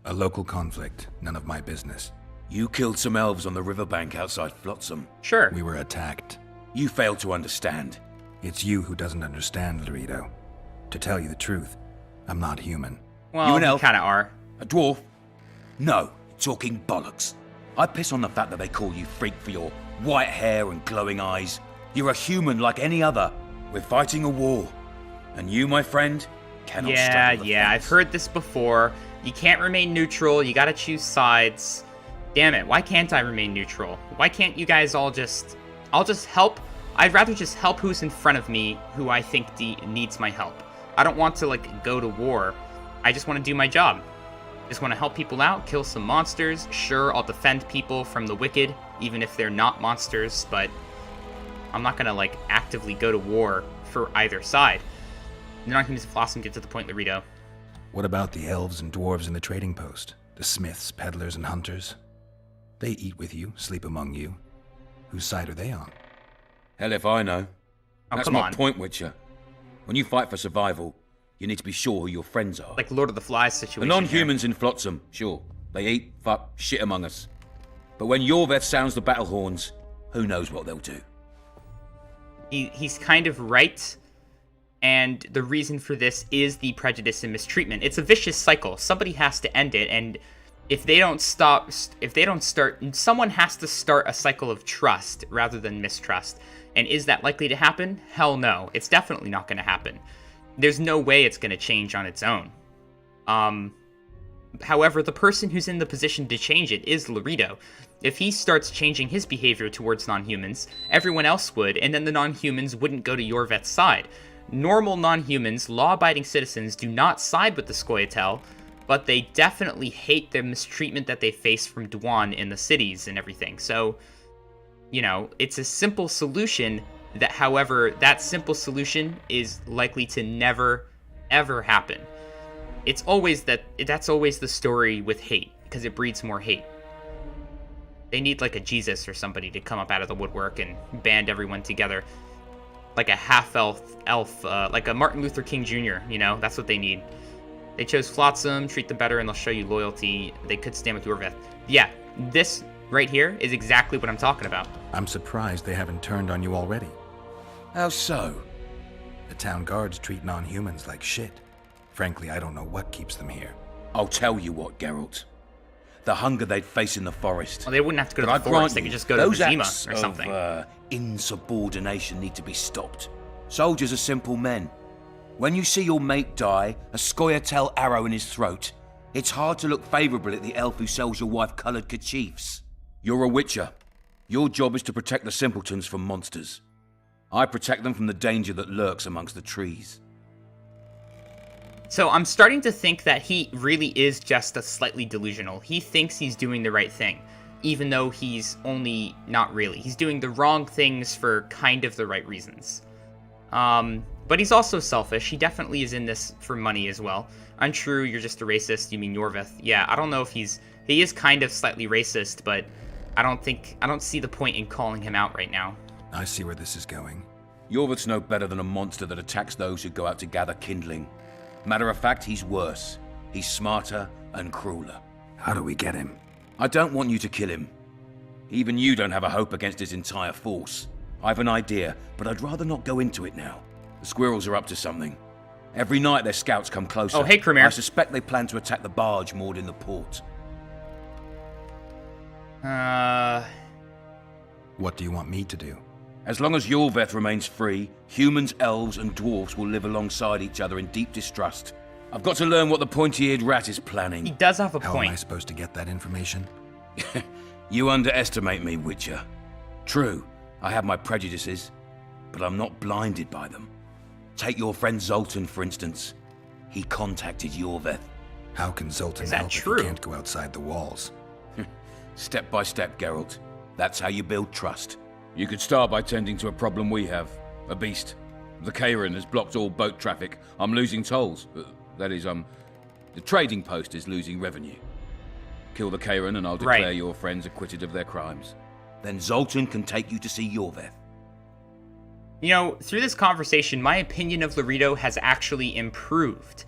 A local conflict, none of my business. You killed some elves on the riverbank outside Flotsam. Sure. We were attacked. You failed to understand. It's you who doesn't understand, Loredo. To tell you the truth, I'm not human. Well, you an elf? Kinda are. A dwarf? No, talking bollocks. I piss on the fact that they call you freak for your white hair and glowing eyes. You're a human like any other. We're fighting a war. And you, my friend, cannot straddle the fence. I've heard this before. You can't remain neutral, you gotta choose sides. Damn it, why can't I remain neutral? Why can't you guys all just... I'll just help. I'd rather just help who's in front of me, who I think needs my help. I don't want to, like, go to war. I just want to do my job. Just want to help people out, kill some monsters. Sure, I'll defend people from the wicked, even if they're not monsters, but I'm not gonna, like, actively go to war for either side. The non-humans of Flotsam, get to the point, Loredo. What about the elves and dwarves in the trading post? The smiths, peddlers, and hunters? They eat with you, sleep among you. Whose side are they on? Hell if I know. Oh, That's my point, Witcher. When you fight for survival, you need to be sure who your friends are. Like Lord of the Flies situation. The non-humans in Flotsam, sure. They eat, fuck, shit among us. But when Jorveth sounds the battle horns, who knows what they'll do? He's kind of right. And the reason for this is the prejudice and mistreatment. It's a vicious cycle. Somebody has to end it, and if they don't start, someone has to start a cycle of trust rather than mistrust. And is that likely to happen? Hell no. It's definitely not going to happen. There's no way it's going to change on its own. However, the person who's in the position to change it is Loredo. If he starts changing his behavior towards non-humans, everyone else would, and then the non-humans wouldn't go to Jorveth's side. Normal non-humans, law-abiding citizens, do not side with the Scoia'tael, but they definitely hate the mistreatment that they face from a.w.t.y in the cities and everything. So, you know, it's a simple solution that, however, that simple solution is likely to never, ever happen. It's always that's always the story with hate, because it breeds more hate. They need like a Jesus or somebody to come up out of the woodwork and band everyone together. Like a half-elf, like a Martin Luther King Jr., you know? That's what they need. They chose Flotsam, treat them better, and they'll show you loyalty. They could stand with Yorveth. Yeah, this right here is exactly what I'm talking about. I'm surprised they haven't turned on you already. How so? The town guards treat non-humans like shit. Frankly, I don't know what keeps them here. I'll tell you what, Geralt. The hunger they'd face in the forest. Well, they wouldn't have to go to the forest. They could just go to Zima or something. Those acts of insubordination need to be stopped. Soldiers are simple men. When you see your mate die, a scoia'tael arrow in his throat, it's hard to look favourable at the elf who sells your wife coloured kerchiefs. You're a witcher. Your job is to protect the simpletons from monsters. I protect them from the danger that lurks amongst the trees. So I'm starting to think that he really is just a slightly delusional. He thinks he's doing the right thing, even though he's only not really. He's doing the wrong things for kind of the right reasons. But he's also selfish. He definitely is in this for money as well. Untrue, you're just a racist. You mean Yorveth? Yeah, I don't know if he is kind of slightly racist, but I don't see the point in calling him out right now. I see where this is going. Yorveth's no better than a monster that attacks those who go out to gather kindling. Matter of fact, he's worse. He's smarter and crueler. How do we get him? I don't want you to kill him. Even you don't have a hope against his entire force. I've an idea, but I'd rather not go into it now. The squirrels are up to something. Every night their scouts come closer. Oh, hey, Cremere. I suspect they plan to attack the barge moored in the port. What do you want me to do? As long as Yorveth remains free, humans, elves, and dwarfs will live alongside each other in deep distrust. I've got to learn what the pointy-eared rat is planning. He does have a How point. am I supposed to get that information? You underestimate me, Witcher. True, I have my prejudices, but I'm not blinded by them. Take your friend Zoltan, for instance. He contacted Yorveth. How can Zoltan Is that help true? if he can't go outside the walls? Step by step, Geralt. That's how you build trust. You could start by tending to a problem we have. A beast. The Kairan has blocked all boat traffic. I'm losing tolls. That is, the trading post is losing revenue. Kill the Kairan and I'll declare your friends acquitted of their crimes. Then Zoltan can take you to see Yorveth. You know, through this conversation, my opinion of Loredo has actually improved.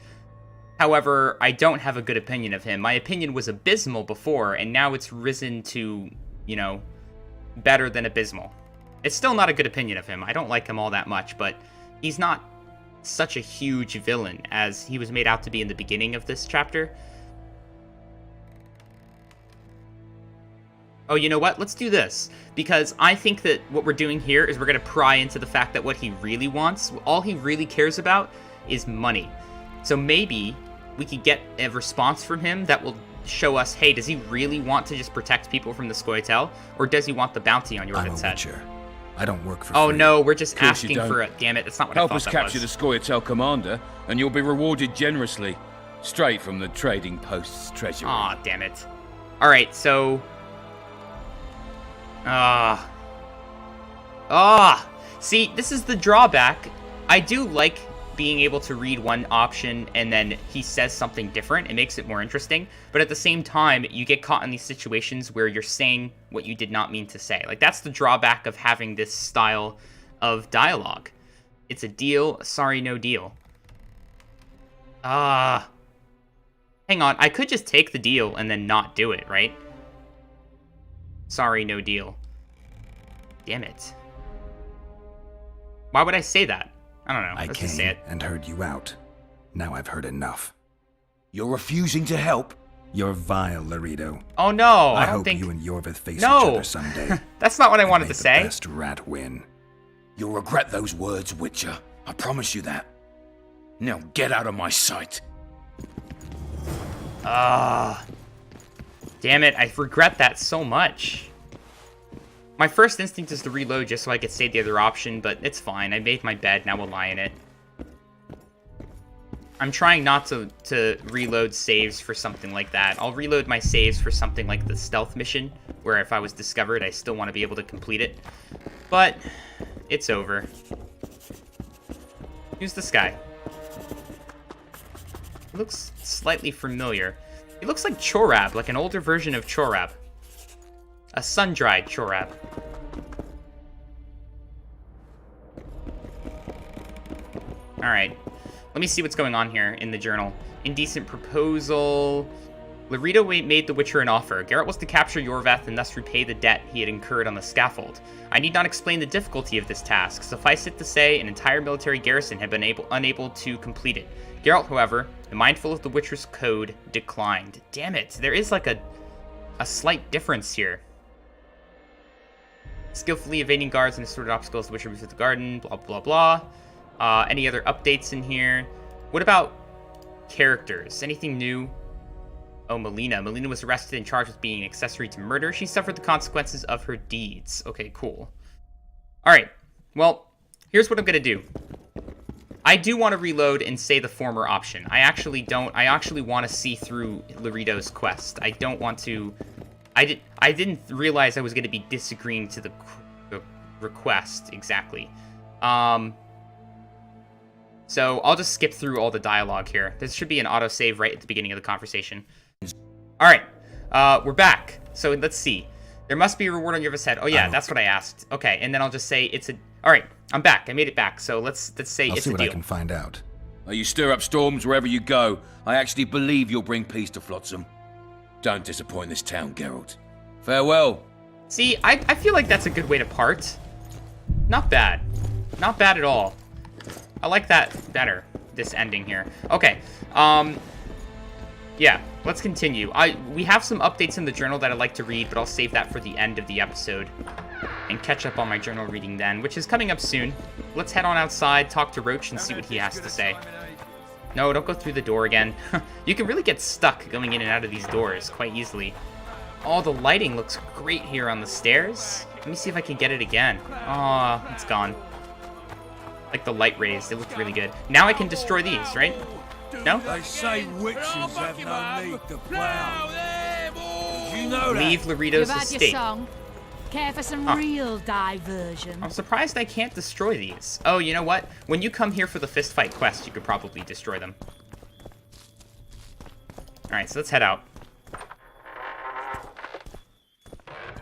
However, I don't have a good opinion of him. My opinion was abysmal before, and now it's risen to, you know, better than abysmal. It's still not a good opinion of him. I don't like him all that much, but he's not such a huge villain as he was made out to be in the beginning of this chapter. Oh, you know what? Let's do this. Because I think that what we're doing here is we're going to pry into the fact that what he really wants, all he really cares about, is money. So maybe we could get a response from him that will show us, hey, does he really want to just protect people from the scoia'tael? Or does he want the bounty on Yorveth's head? Witcher. I don't work for Oh free. no, we're just Of course asking you don't. for it. Damn it, that's not what Help I us thought that capture was. the scoia'tael commander, and you'll be rewarded generously. Straight from the trading post's treasury. Aw, damn it. Alright, so... See, this is the drawback. I do like being able to read one option and then he says something different. It makes it more interesting. But at the same time, you get caught in these situations where you're saying what you did not mean to say. Like, that's the drawback of having this style of dialogue. It's a deal, sorry, no deal. Hang on, I could just take the deal and then not do it, right? Sorry, no deal. Damn it. Why would I say that? I don't know. I Let's just say came it. and heard you out. Now I've heard enough. You're refusing to help? You're vile, Loredo. Oh no, I don't hope think... you and Yorveth face No. each other someday. That's not what I wanted May to the say. best rat win. You'll regret those words, Witcher. I promise you that. Now get out of my sight. Damn it, I regret that so much. My first instinct is to reload just so I could save the other option, but it's fine. I made my bed, now we'll lie in it. I'm trying not to reload saves for something like that. I'll reload my saves for something like the stealth mission, where if I was discovered, I still want to be able to complete it. But it's over. Who's this guy? He looks slightly familiar. He looks like Chorab, like an older version of Chorab. A sun-dried chorab. Alright. Let me see what's going on here in the journal. Indecent proposal. Loredo made the Witcher an offer. Geralt was to capture Yorvath and thus repay the debt he had incurred on the scaffold. I need not explain the difficulty of this task. Suffice it to say, an entire military garrison had been unable to complete it. Geralt, however, mindful of the Witcher's code, declined. Damn it, there is like a slight difference here. Skillfully evading guards and assorted obstacles, the Witcher moves through the garden, blah, blah, blah. Any other updates in here? What about characters? Anything new? Oh, Melina. Melina was arrested and charged with being an accessory to murder. She suffered the consequences of her deeds. Okay, cool. Alright, well, here's what I'm gonna do. I do want to reload and say the former option. I actually don't. I actually want to see through Loredo's quest. I don't want to... I didn't realize I was going to be disagreeing to the request, exactly. So I'll just skip through all the dialogue here. There should be an autosave right at the beginning of the conversation. Alright, we're back. So let's see. There must be a reward on your head. Oh yeah, that's what I asked. Okay, and then I'll just say it's a... Alright, I'm back. I made it back. So let's say it's a deal. I'll see what I can find out. You stir up storms wherever you go. I actually believe you'll bring peace to Flotsam. Don't disappoint this town, Geralt. Farewell. See, I feel like that's a good way to part. Not bad. Not bad at all. I like that better, this ending here. Okay, yeah, let's continue. We have some updates in the journal that I'd like to read, but I'll save that for the end of the episode and catch up on my journal reading then, which is coming up soon. Let's head on outside, talk to Roche, and see what he has to say. No, don't go through the door again. You can really get stuck going in and out of these doors quite easily. Oh, the lighting looks great here on the stairs. Let me see if I can get it again. Oh, it's gone. Like the light rays, they look really good. Now I can destroy these, right? No? They say witches have no need to plough. You know that? Leave Loredo's You've had estate. your song. Care for some real diversion? I'm surprised I can't destroy these. Oh, you know what? When you come here for the fist fight quest, you could probably destroy them. Alright, so let's head out.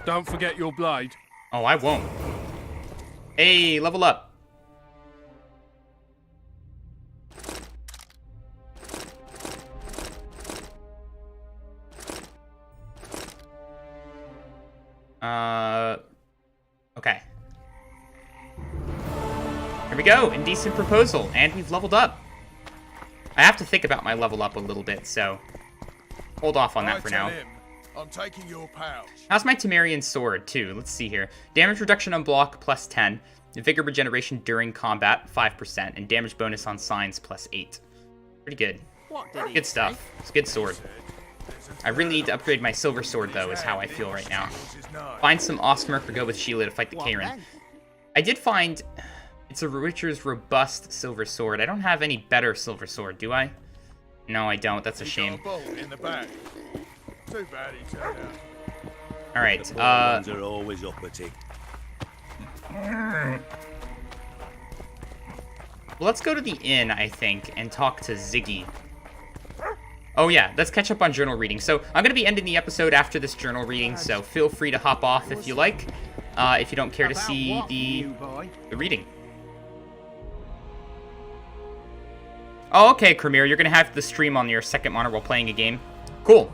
Don't forget your blade. Oh, I won't. Hey, level up. Okay. Here we go, indecent proposal, and we've leveled up. I have to think about my level up a little bit, so hold off on that for now. I'm taking your pouch. How's my Temerian sword, too? Let's see here. Damage reduction on block, plus 10. Vigor regeneration during combat, 5%. And damage bonus on signs, plus 8. Pretty good. Good stuff. It's a good sword. I really need to upgrade my silver sword, though, is how I feel right now. Find some Osmerk or go with Sheila to fight the Karen. I did find... It's a Witcher's robust silver sword. I don't have any better silver sword, do I? No, I don't. That's a shame. Too bad he turned out. Alright, are always uppity. Well, let's go to the inn, I think, and talk to Ziggy. Oh yeah, let's catch up on journal reading. So, I'm going to be ending the episode after this journal reading, so feel free to hop off if you like, if you don't care to see the reading. Oh, okay, Cremere, you're going to have the stream on your second monitor while playing a game. Cool.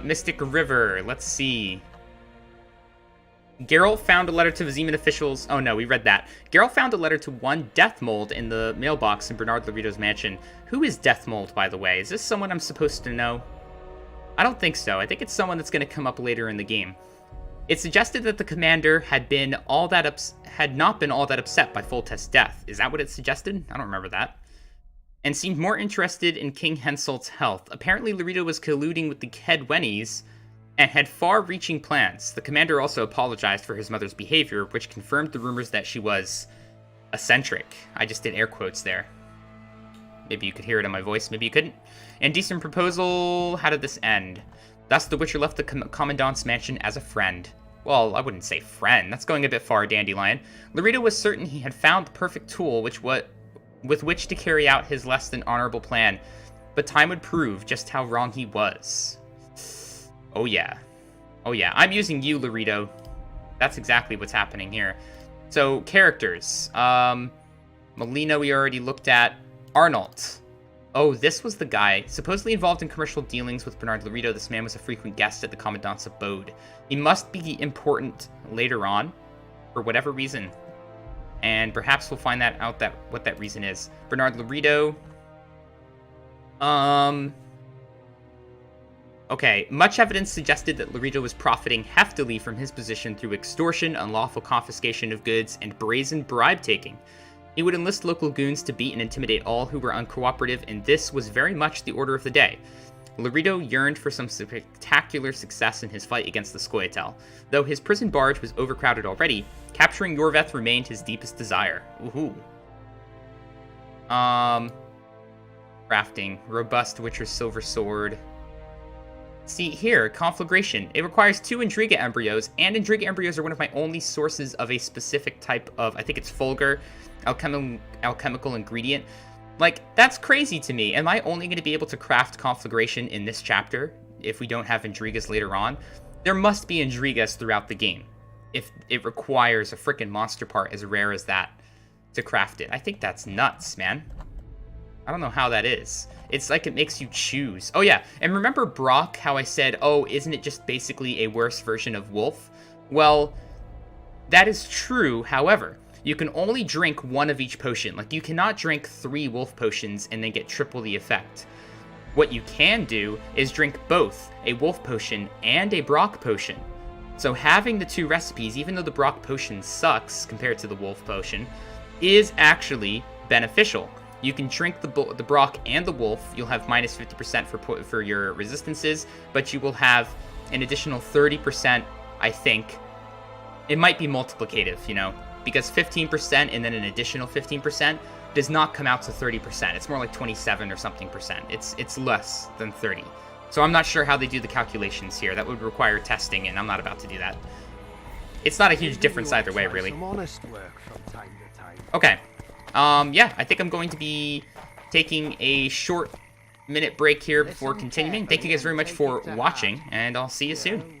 Mystic River, let's see. Geralt found a letter to Viziman officials. Oh no, we read that. Geralt found a letter to one Deathmold in the mailbox in Bernard Loredo's mansion. Who is Deathmold, by the way? Is this someone I'm supposed to know? I don't think so. I think it's someone that's going to come up later in the game. It suggested that the commander had not been all that upset by Foltest's death. Is that what it suggested? I don't remember that. And seemed more interested in King Henselt's health. Apparently, Loredo was colluding with the Kedwenis and had far-reaching plans. The commander also apologized for his mother's behavior, which confirmed the rumors that she was eccentric. I just did air quotes there. Maybe you could hear it in my voice, maybe you couldn't. Indecent proposal, how did this end? Thus, the Witcher left the commandant's mansion as a friend. Well, I wouldn't say friend, that's going a bit far, Dandelion. Loredo was certain he had found the perfect tool with which to carry out his less than honorable plan, but time would prove just how wrong he was. Oh, yeah. Oh, yeah. I'm using you, Loredo. That's exactly what's happening here. So, characters. Melina we already looked at. Arnold. Oh, this was the guy. Supposedly involved in commercial dealings with Bernard Loredo, this man was a frequent guest at the commandant's abode. He must be important later on, for whatever reason. And perhaps we'll find that out, what that reason is. Bernard Loredo. Okay, much evidence suggested that Loredo was profiting heftily from his position through extortion, unlawful confiscation of goods, and brazen bribe-taking. He would enlist local goons to beat and intimidate all who were uncooperative, and this was very much the order of the day. Loredo yearned for some spectacular success in his fight against the Scoia'tael. Though his prison barge was overcrowded already, capturing Yorveth remained his deepest desire. Woohoo. Crafting. Robust Witcher's Silver Sword. See here, conflagration. It requires 2 Indriga embryos, and Indriga embryos are one of my only sources of a specific type of, I think it's Fulgur, alchemical ingredient. Like, that's crazy to me. Am I only going to be able to craft conflagration in this chapter if we don't have Indrigas later on? There must be Indrigas throughout the game if it requires a frickin' monster part as rare as that to craft it. I think that's nuts, man. I don't know how that is. It's like it makes you choose. Oh, yeah. And remember Brock, how I said, oh, isn't it just basically a worse version of Wolf? Well, that is true. However, you can only drink 1 of each potion. Like, you cannot drink 3 Wolf potions and then get triple the effect. What you can do is drink both a Wolf potion and a Brock potion. So having the 2 recipes, even though the Brock potion sucks compared to the Wolf potion, is actually beneficial. You can drink the Brock and the Wolf. You'll have minus 50% for your resistances, but you will have an additional 30%, I think. It might be multiplicative, you know, because 15% and then an additional 15% does not come out to 30%. It's more like 27 or something percent. It's less than 30. So I'm not sure how they do the calculations here. That would require testing, and I'm not about to do that. It's not a huge difference either way, really. Okay. Yeah, I think I'm going to be taking a short minute break here before continuing. Thank you guys very much for watching, and I'll see you soon.